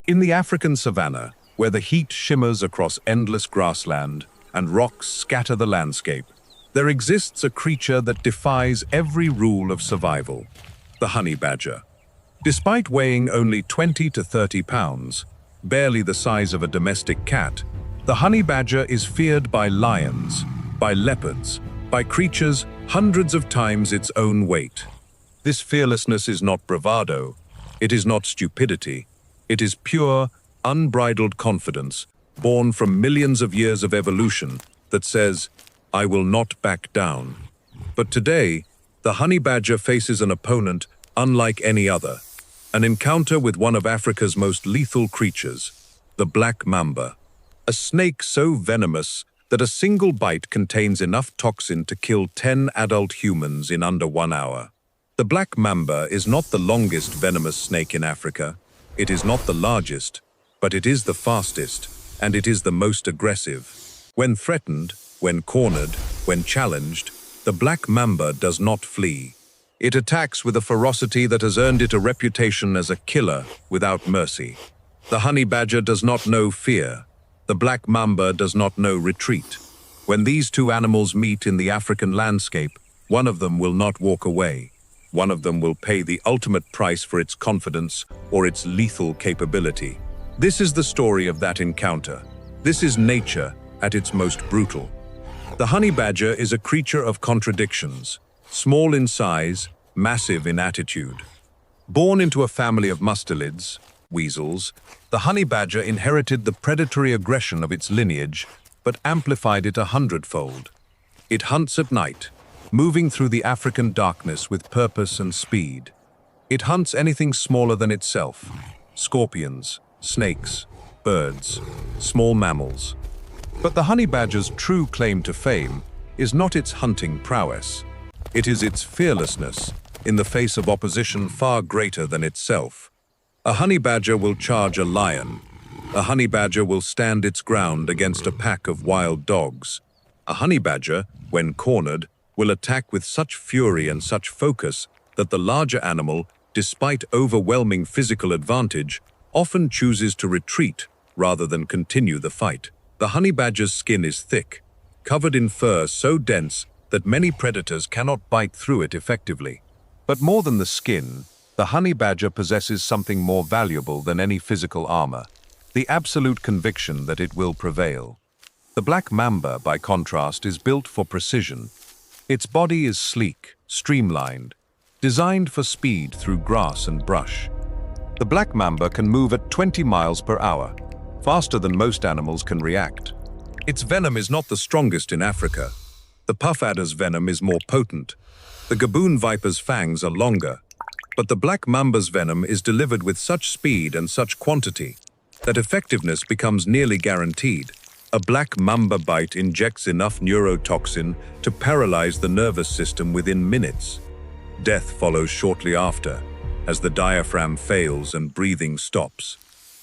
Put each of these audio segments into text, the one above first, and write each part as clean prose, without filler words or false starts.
In the African savanna, where the heat shimmers across endless grassland and rocks scatter the landscape, there exists a creature that defies every rule of survival: the honey badger. Despite weighing only 20 to 30 pounds, barely the size of a domestic cat, the honey badger is feared by lions, by leopards, by creatures hundreds of times its own weight. This fearlessness is not bravado, it is not stupidity, it is pure, unbridled confidence, born from millions of years of evolution, that says, "I will not back down." But today, the honey badger faces an opponent unlike any other, an encounter with one of Africa's most lethal creatures, the Black Mamba, a snake so venomous that a single bite contains enough toxin to kill 10 adult humans in under 1 hour. The Black Mamba is not the longest venomous snake in Africa, it is not the largest, but it is the fastest, and it is the most aggressive. When threatened, when cornered, when challenged, the Black Mamba does not flee. It attacks with a ferocity that has earned it a reputation as a killer without mercy. The honey badger does not know fear. The Black Mamba does not know retreat. When these two animals meet in the African landscape, one of them will not walk away. One of them will pay the ultimate price for its confidence or its lethal capability. This is the story of that encounter. This is nature at its most brutal. The honey badger is a creature of contradictions. Small in size, massive in attitude. Born into a family of mustelids, weasels, the honey badger inherited the predatory aggression of its lineage, but amplified it 100-fold. It hunts at night, moving through the African darkness with purpose and speed. It hunts anything smaller than itself: scorpions, snakes, birds, small mammals. But the honey badger's true claim to fame is not its hunting prowess. It is its fearlessness in the face of opposition far greater than itself. A honey badger will charge a lion. A honey badger will stand its ground against a pack of wild dogs. A honey badger, when cornered, will attack with such fury and such focus that the larger animal, despite overwhelming physical advantage, often chooses to retreat rather than continue the fight. The honey badger's skin is thick, covered in fur so dense that many predators cannot bite through it effectively. But more than the skin, the honey badger possesses something more valuable than any physical armor: the absolute conviction that it will prevail. The Black Mamba, by contrast, is built for precision. Its body is sleek, streamlined, designed for speed through grass and brush. The Black Mamba can move at 20 miles per hour, faster than most animals can react. Its venom is not the strongest in Africa. The puff adder's venom is more potent. The gaboon viper's fangs are longer. But the Black Mamba's venom is delivered with such speed and such quantity that effectiveness becomes nearly guaranteed. A Black Mamba bite injects enough neurotoxin to paralyze the nervous system within minutes. Death follows shortly after, as the diaphragm fails and breathing stops.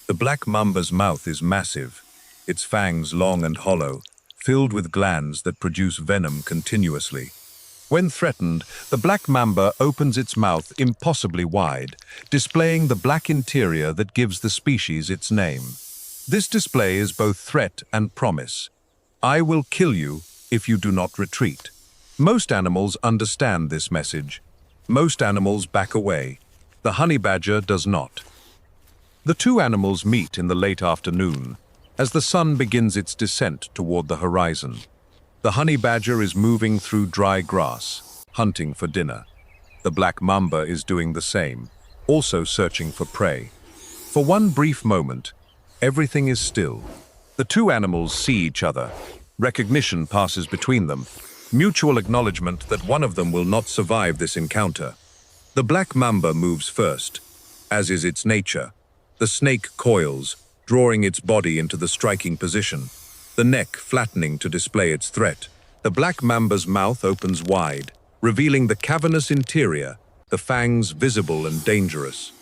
The Black Mamba's mouth is massive, its fangs long and hollow, filled with glands that produce venom continuously. When threatened, the Black Mamba opens its mouth impossibly wide, displaying the black interior that gives the species its name. This display is both threat and promise. I will kill you if you do not retreat. Most animals understand this message. Most animals back away. The honey badger does not. The two animals meet in the late afternoon, as the sun begins its descent toward the horizon. The honey badger is moving through dry grass, hunting for dinner. The Black Mamba is doing the same, also searching for prey. For one brief moment, everything is still. The two animals see each other. Recognition passes between them, mutual acknowledgement that one of them will not survive this encounter. The Black Mamba moves first, as is its nature. The snake coils, drawing its body into the striking position, the neck flattening to display its threat. The Black Mamba's mouth opens wide, revealing the cavernous interior, the fangs visible and dangerous.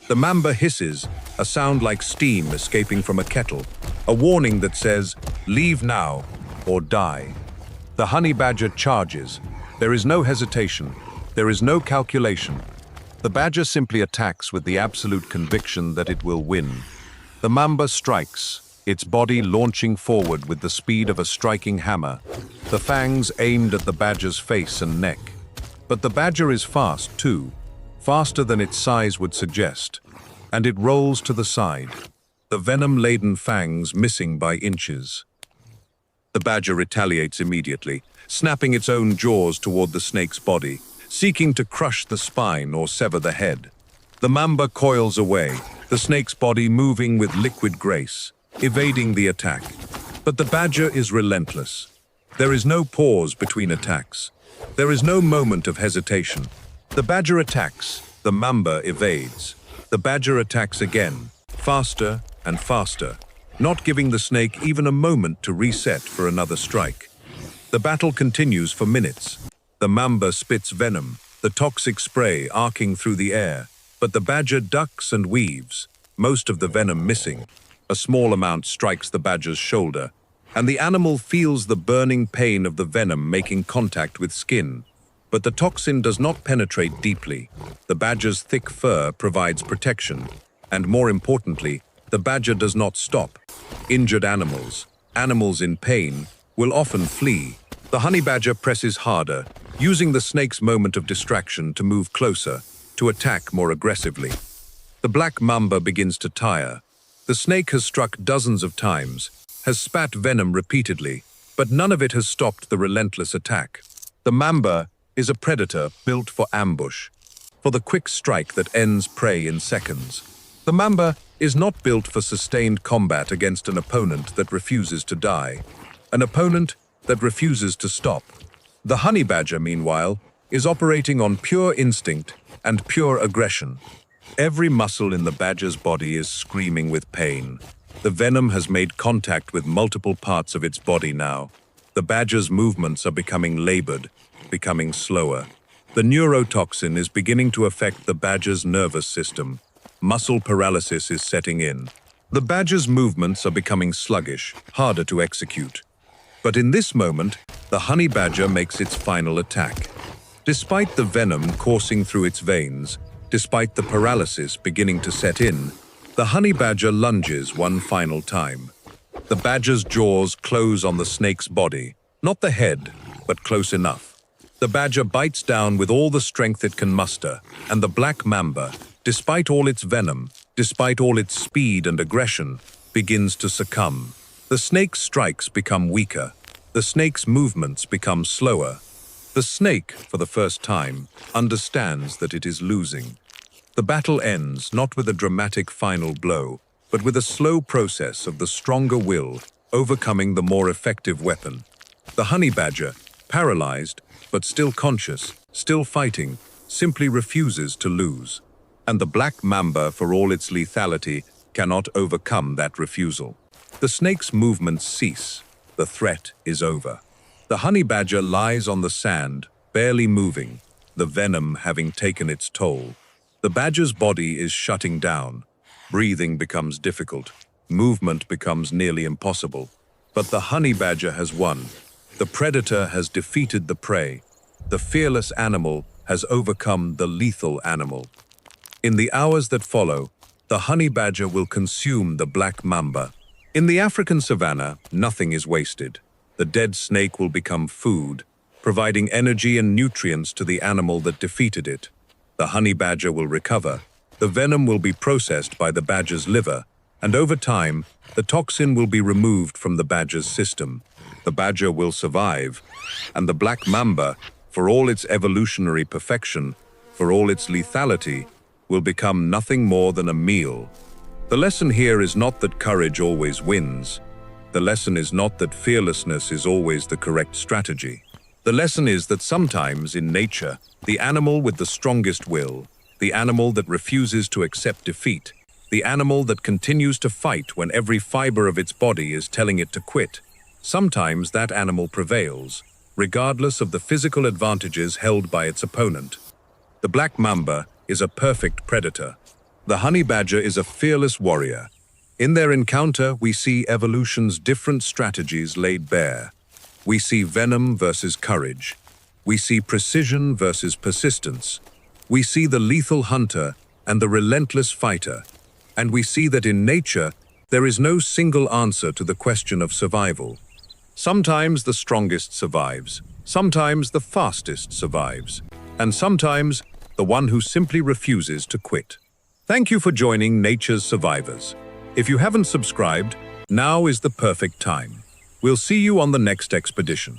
The mamba hisses, a sound like steam escaping from a kettle, a warning that says, "Leave now or die." The honey badger charges. There is no hesitation. There is no calculation. The badger simply attacks with the absolute conviction that it will win. The mamba strikes, its body launching forward with the speed of a striking hammer, the fangs aimed at the badger's face and neck. But the badger is fast too, faster than its size would suggest, and it rolls to the side, the venom-laden fangs missing by inches. The badger retaliates immediately, snapping its own jaws toward the snake's body, seeking to crush the spine or sever the head. The mamba coils away, the snake's body moving with liquid grace, evading the attack. But the badger is relentless. There is no pause between attacks. There is no moment of hesitation. The badger attacks, the mamba evades. The badger attacks again, faster and faster, not giving the snake even a moment to reset for another strike. The battle continues for minutes. The mamba spits venom, the toxic spray arcing through the air, but the badger ducks and weaves, most of the venom missing. A small amount strikes the badger's shoulder, and the animal feels the burning pain of the venom making contact with skin. But the toxin does not penetrate deeply. The badger's thick fur provides protection, and more importantly, the badger does not stop. Injured animals in pain, will often flee. The honey badger presses harder, using the snake's moment of distraction to move closer, to attack more aggressively. The black mamba begins to tire. The snake has struck dozens of times, has spat venom repeatedly, but none of it has stopped the relentless attack. The mamba is a predator built for ambush, for the quick strike that ends prey in seconds. The mamba is not built for sustained combat against an opponent that refuses to die, an opponent that refuses to stop. The honey badger, meanwhile, is operating on pure instinct and pure aggression. Every muscle in the badger's body is screaming with pain. The venom has made contact with multiple parts of its body now. The badger's movements are becoming labored, becoming slower. The neurotoxin is beginning to affect the badger's nervous system. Muscle paralysis is setting in. The badger's movements are becoming sluggish, harder to execute. But in this moment, the honey badger makes its final attack. Despite the venom coursing through its veins, despite the paralysis beginning to set in, the honey badger lunges one final time. The badger's jaws close on the snake's body, not the head, but close enough. The badger bites down with all the strength it can muster, and the black mamba, despite all its venom, despite all its speed and aggression, begins to succumb. The snake's strikes become weaker. The snake's movements become slower. The snake, for the first time, understands that it is losing. The battle ends not with a dramatic final blow, but with a slow process of the stronger will overcoming the more effective weapon. The honey badger, paralyzed, but still conscious, still fighting, simply refuses to lose. And the black mamba, for all its lethality, cannot overcome that refusal. The snake's movements cease. The threat is over. The honey badger lies on the sand, barely moving, the venom having taken its toll. The badger's body is shutting down. Breathing becomes difficult. Movement becomes nearly impossible. But the honey badger has won. The predator has defeated the prey. The fearless animal has overcome the lethal animal. In the hours that follow, the honey badger will consume the black mamba. In the African savanna, nothing is wasted. The dead snake will become food, providing energy and nutrients to the animal that defeated it. The honey badger will recover. The venom will be processed by the badger's liver, and over time, the toxin will be removed from the badger's system. The badger will survive, and the black mamba, for all its evolutionary perfection, for all its lethality, will become nothing more than a meal. The lesson here is not that courage always wins. The lesson is not that fearlessness is always the correct strategy. The lesson is that sometimes in nature, the animal with the strongest will, the animal that refuses to accept defeat, the animal that continues to fight when every fiber of its body is telling it to quit, sometimes that animal prevails, regardless of the physical advantages held by its opponent. The black mamba is a perfect predator. The honey badger is a fearless warrior. In their encounter, we see evolution's different strategies laid bare. We see venom versus courage. We see precision versus persistence. We see the lethal hunter and the relentless fighter. And we see that in nature, There is no single answer to the question of survival. Sometimes the strongest survives, sometimes the fastest survives, and sometimes the one who simply refuses to quit. Thank you for joining Nature's Survivors. If you haven't subscribed, now is the perfect time. We'll see you on the next expedition.